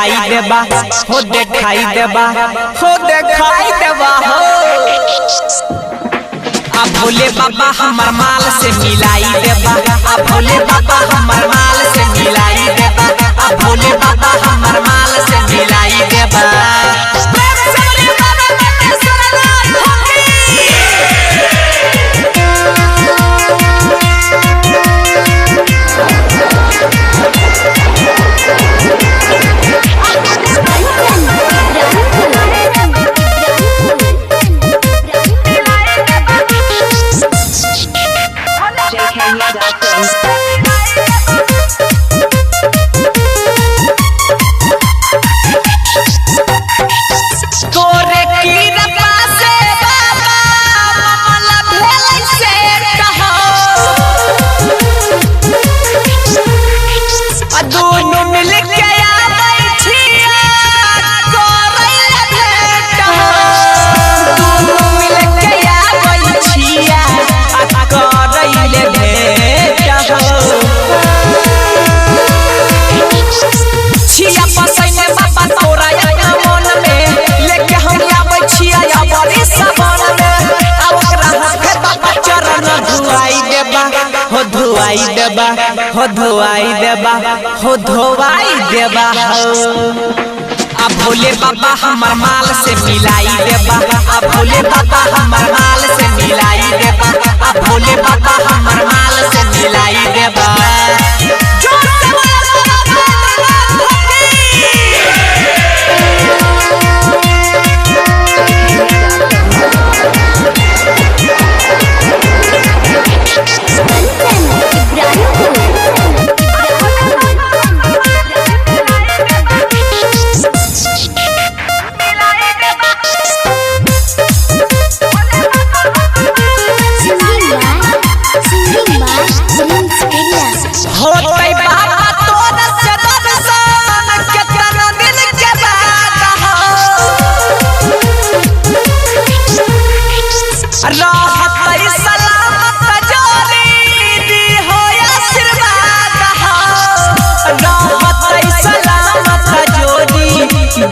देखाई देबा हो देखाई देबा हो देखाई देबा हो। आ भोले बाबा हमर माल से मिलाई देबा, आ भोले बाबा हमर माल से मिलाई देबा, आ भोले बाबा हमर माल से मिलाई देबा। धोवाई देबा हो धोवाई देबा हो धोवाई देबा हो। आ भोले बाबा हमर माल से मिलाई देबा, आ भोले बाबा हमर माल से मिलाई देबा, आ भोले बाबा हमर माल से मिलाई देबा।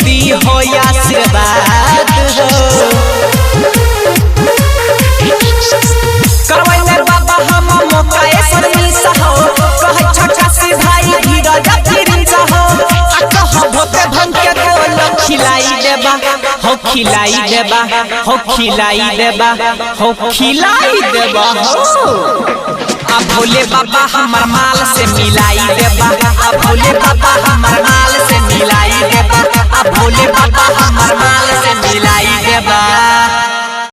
दी हो आशीर्वाद हो करवैले बाबा हम मौका परमिश हो कहे छोटा सी भाई धीरज प्रिंस हो। आ कह भोते भंग के गोल खिलाई देबा हो खिलाई देबा हो खिलाई देबा हो खिलाई देबा हो। आ भोले बाबा हमर माल से मिलाई देबा, आ भोले बाबा हमर माल